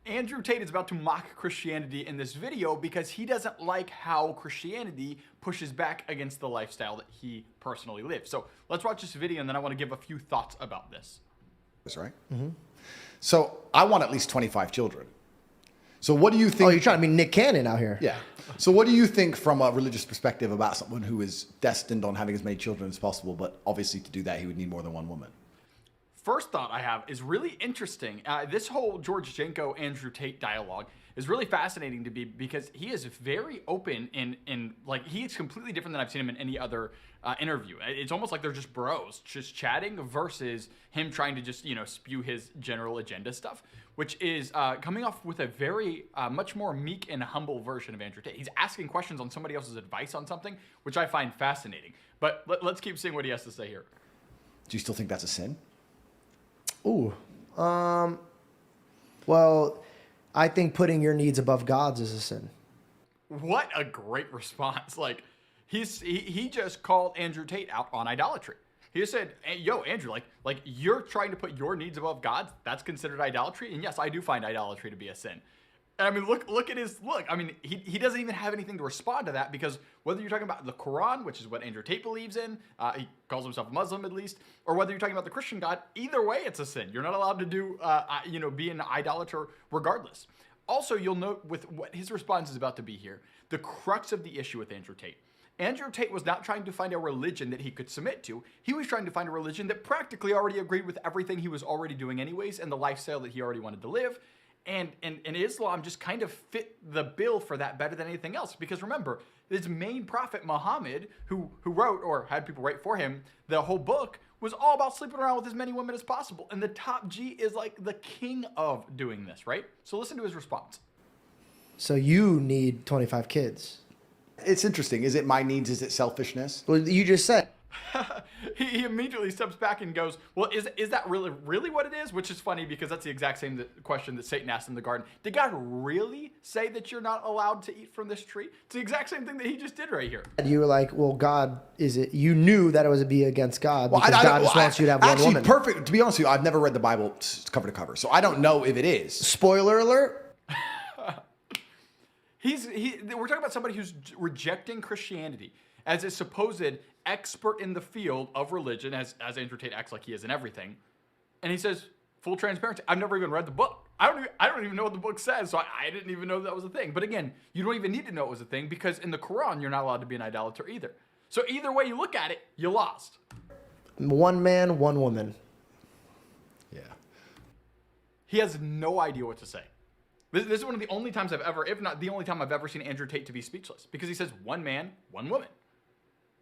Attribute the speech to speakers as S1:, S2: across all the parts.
S1: Andrew Tate is about to mock Christianity in this video because he doesn't like how Christianity pushes back against the lifestyle that he personally lives. So let's watch this video, and then I want to give a few thoughts about this.
S2: Right? Mm-hmm. So I want at least 25 children. So what do you think?
S3: Oh, you're trying to be Nick Cannon out here.
S2: Yeah. So what do you think from a religious perspective about someone who is destined on having as many children as possible, but obviously to do that he would need more than one woman?
S1: First thought I have is really interesting. This whole George Janko, Andrew Tate dialogue is really fascinating to me because he is very open and like he is completely different than I've seen him in any other interview. It's almost like they're just bros, just chatting versus him trying to just, spew his general agenda stuff, which is coming off with a very much more meek and humble version of Andrew Tate. He's asking questions on somebody else's advice on something, which I find fascinating. But let's keep seeing what he has to say here.
S2: Do you still think that's a sin?
S3: Ooh. Well, I think putting your needs above God's is a sin.
S1: What a great response. Like, he just called Andrew Tate out on idolatry. He just said, hey, yo, Andrew, like you're trying to put your needs above God's. That's considered idolatry. And yes, I do find idolatry to be a sin. I mean, look at his look. I mean, he doesn't even have anything to respond to that because whether you're talking about the Quran, which is what Andrew Tate believes in, he calls himself a Muslim at least, or whether you're talking about the Christian God, either way, it's a sin. You're not allowed to do, be an idolater regardless. Also, you'll note with what his response is about to be here, the crux of the issue with Andrew Tate. Andrew Tate was not trying to find a religion that he could submit to. He was trying to find a religion that practically already agreed with everything he was already doing anyways and the lifestyle that he already wanted to live. And Islam just kind of fit the bill for that better than anything else. Because remember, his main prophet, Muhammad, who wrote or had people write for him, the whole book was all about sleeping around with as many women as possible. And the top G is like the king of doing this, right? So listen to his response.
S3: So you need 25 kids.
S2: It's interesting. Is it my needs? Is it selfishness?
S3: Well, you just said.
S1: He immediately steps back and goes, well, is that really what it is? Which is funny because that's the exact same question that Satan asked in the garden. Did God really say that you're not allowed to eat from this tree? It's the exact same thing that he just did right here.
S3: You were like, well, God, you knew that it was be against God because God just wants you to have one woman.
S2: Perfect. To be honest with you, I've never read the Bible cover to cover, so I don't know if it is.
S3: Spoiler alert.
S1: We're talking about somebody who's rejecting Christianity as a supposed expert in the field of religion, as Andrew Tate acts like he is in everything. And he says, full transparency, I've never even read the book. I don't even know what the book says, so I didn't even know that was a thing. But again, you don't even need to know it was a thing because in the Quran, you're not allowed to be an idolater either. So either way you look at it, you lost.
S3: One man, one woman.
S2: Yeah.
S1: He has no idea what to say. This is one of the only times I've ever, if not the only time I've ever seen Andrew Tate to be speechless because he says one man, one woman.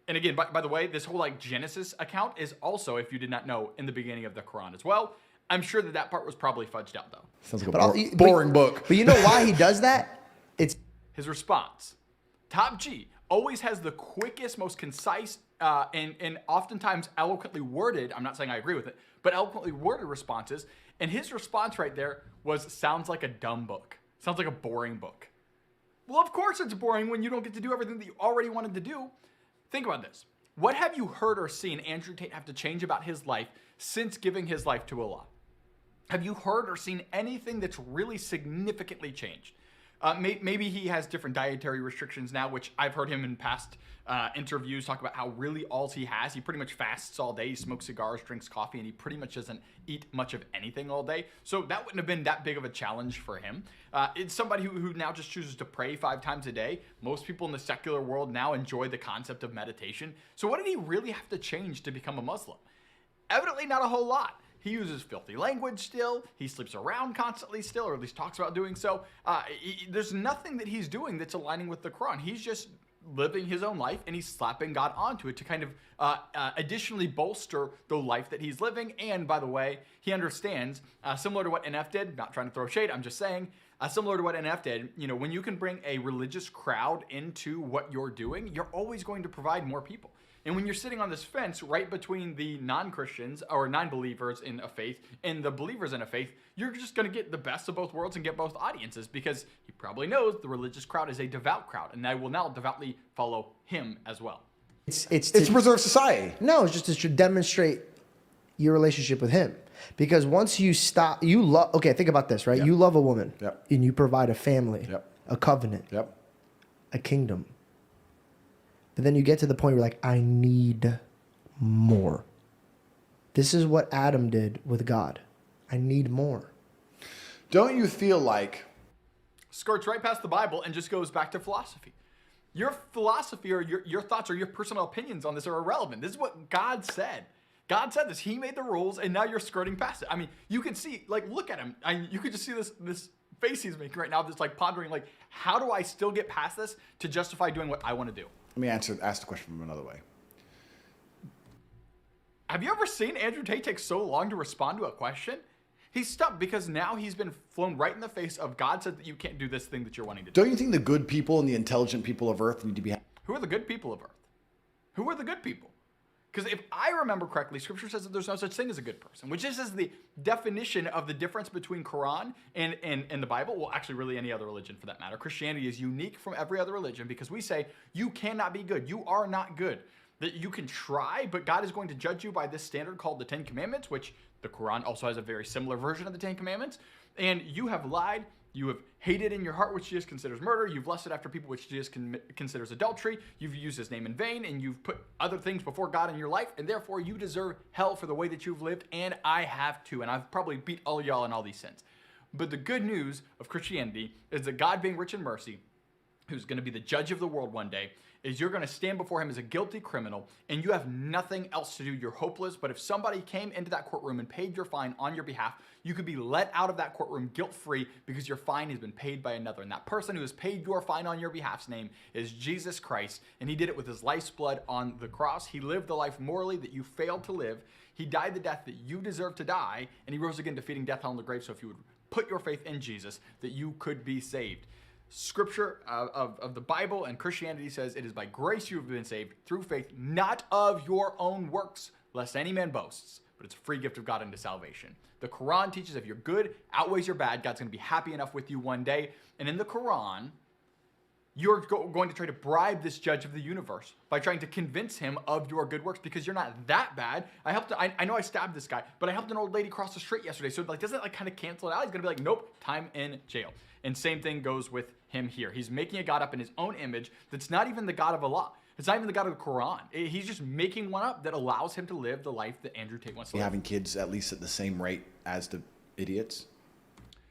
S1: And again, by the way, this whole Genesis account is also, if you did not know, in the beginning of the Quran as well. I'm sure that part was probably fudged out though.
S2: Sounds like a boring book.
S3: But you know why he does that? It's
S1: his response. Top G always has the quickest, most concise, and oftentimes eloquently worded, I'm not saying I agree with it, but eloquently worded responses. And his response right there was, sounds like a dumb book. Sounds like a boring book. Well, of course it's boring when you don't get to do everything that you already wanted to do. Think about this. What have you heard or seen Andrew Tate have to change about his life since giving his life to Allah? Have you heard or seen anything that's really significantly changed? Maybe he has different dietary restrictions now, which I've heard him in past interviews talk about how really all he has. He pretty much fasts all day. He smokes cigars, drinks coffee, and he pretty much doesn't eat much of anything all day. So that wouldn't have been that big of a challenge for him. It's somebody who now just chooses to pray 5 times a day. Most people in the secular world now enjoy the concept of meditation. So what did he really have to change to become a Muslim? Evidently not a whole lot. He uses filthy language still. He sleeps around constantly still, or at least talks about doing so. There's nothing that he's doing that's aligning with the Quran. He's just living his own life, and he's slapping God onto it to kind of additionally bolster the life that he's living. And by the way, he understands, similar to what NF did, not trying to throw shade, I'm just saying, similar to what NF did, when you can bring a religious crowd into what you're doing, you're always going to provide more people. And when you're sitting on this fence right between the non-Christians or non-believers in a faith and the believers in a faith, you're just going to get the best of both worlds and get both audiences because he probably knows the religious crowd is a devout crowd and they will now devoutly follow him as well.
S3: It's
S2: to preserve society.
S3: No, it's just to demonstrate your relationship with him. Because once you stop, you love. Okay, think about this, right?
S2: Yep.
S3: You love a woman,
S2: Yep.
S3: and you provide a family,
S2: Yep.
S3: a covenant,
S2: Yep.
S3: a kingdom. But then you get to the point where you're like, I need more. This is what Adam did with God. I need more.
S2: Don't you feel like
S1: Skirts right past the Bible and just goes back to philosophy. Your philosophy or your thoughts or your personal opinions on this are irrelevant. This is what God said. God said this. He made the rules, and now you're skirting past it. I mean, you can see, like, look at him. You could just see this face he's making right now, just like pondering, like, how do I still get past this to justify doing what I want to do?
S2: Let me ask the question from another way.
S1: Have you ever seen Andrew Tate take so long to respond to a question? He's stuck because now he's been flown right in the face of God said that you can't do this thing that you're wanting to do.
S2: Don't you think the good people and the intelligent people of Earth need to be...
S1: Who are the good people of Earth? Who are the good people? Because if I remember correctly, Scripture says that there's no such thing as a good person, which is the definition of the difference between Quran and the Bible. Well, actually, really any other religion for that matter. Christianity is unique from every other religion because we say you cannot be good. You are not good. That you can try, but God is going to judge you by this standard called the Ten Commandments, which the Quran also has a very similar version of the Ten Commandments. And you have lied. You have hated in your heart, which Jesus considers murder. You've lusted after people, which Jesus considers adultery. You've used his name in vain, and you've put other things before God in your life, and therefore you deserve hell for the way that you've lived, and I have too, and I've probably beat all y'all in all these sins. But the good news of Christianity is that God, being rich in mercy, who's going to be the judge of the world one day, is you're going to stand before him as a guilty criminal, and you have nothing else to do. You're hopeless. But if somebody came into that courtroom and paid your fine on your behalf, you could be let out of that courtroom guilt-free because your fine has been paid by another. And that person who has paid your fine on your behalf's name is Jesus Christ, and he did it with his life's blood on the cross. He lived the life morally that you failed to live. He died the death that you deserve to die, and he rose again, defeating death, hell, and the grave. So if you would put your faith in Jesus, that you could be saved. Scripture of the Bible and Christianity says it is by grace you have been saved through faith, not of your own works, lest any man boasts, but it's a free gift of God unto salvation. The Quran teaches if your good outweighs your bad, God's going to be happy enough with you one day. And in the Quran, you're going to try to bribe this judge of the universe by trying to convince him of your good works because you're not that bad. I know I stabbed this guy, but I helped an old lady cross the street yesterday. So like, doesn't that like kind of cancel it out? He's going to be like, nope, time in jail. And same thing goes with him here. He's making a God up in his own image that's not even the God of Allah. It's not even the God of the Quran. He's just making one up that allows him to live the life that Andrew Tate wants to live.
S2: Having kids at least at the same rate as the idiots?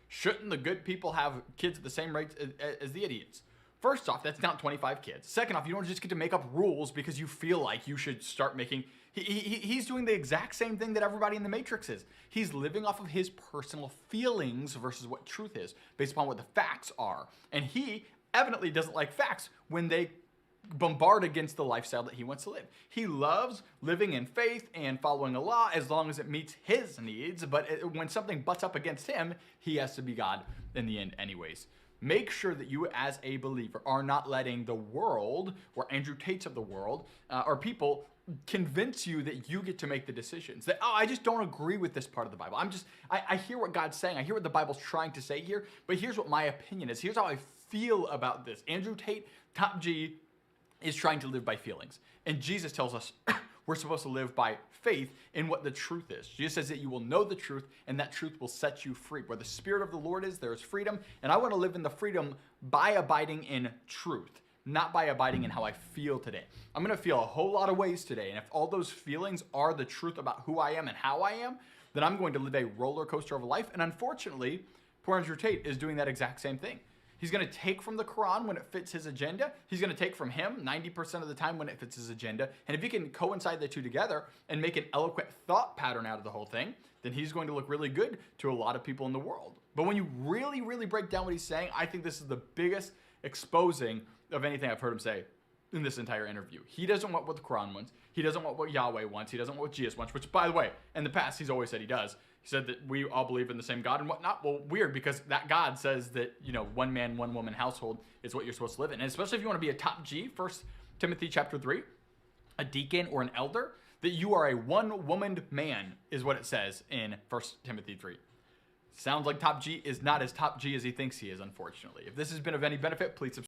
S1: Shouldn't the good people have kids at the same rate as the idiots? First off, that's not 25 kids. Second off, you don't just get to make up rules because you feel like you should start making... He's doing the exact same thing that everybody in the Matrix is. He's living off of his personal feelings versus what truth is, based upon what the facts are. And he evidently doesn't like facts when they bombard against the lifestyle that he wants to live. He loves living in faith and following Allah as long as it meets his needs, but when something butts up against him, he has to be God in the end anyways. Make sure that you as a believer are not letting the world, or Andrew Tates of the world, or people convince you that you get to make the decisions. That, oh, I just don't agree with this part of the Bible. I hear what God's saying. I hear what the Bible's trying to say here, but here's what my opinion is. Here's how I feel about this. Andrew Tate, Top G, is trying to live by feelings. And Jesus tells us we're supposed to live by faith in what the truth is. Jesus says that you will know the truth, and that truth will set you free. Where the Spirit of the Lord is, there is freedom. And I want to live in the freedom by abiding in truth, not by abiding in how I feel today. I'm going to feel a whole lot of ways today. And if all those feelings are the truth about who I am and how I am, then I'm going to live a roller coaster of a life. And unfortunately, poor Andrew Tate is doing that exact same thing. He's going to take from the Quran when it fits his agenda. He's going to take from him 90% of the time when it fits his agenda. And if he can coincide the two together and make an eloquent thought pattern out of the whole thing, then he's going to look really good to a lot of people in the world. But when you really, really break down what he's saying, I think this is the biggest exposing of anything I've heard him say in this entire interview. He doesn't want what the Quran wants. He doesn't want what Yahweh wants. He doesn't want what Jesus wants, which, by the way, in the past, he's always said he does. He said that we all believe in the same God and whatnot. Well, weird, because that God says that, you know, one man, one woman household is what you're supposed to live in. And especially if you want to be a top G, 1 Timothy chapter 3, a deacon or an elder, that you are a one-womaned man is what it says in 1 Timothy 3. Sounds like top G is not as top G as he thinks he is, unfortunately. If this has been of any benefit, please subscribe.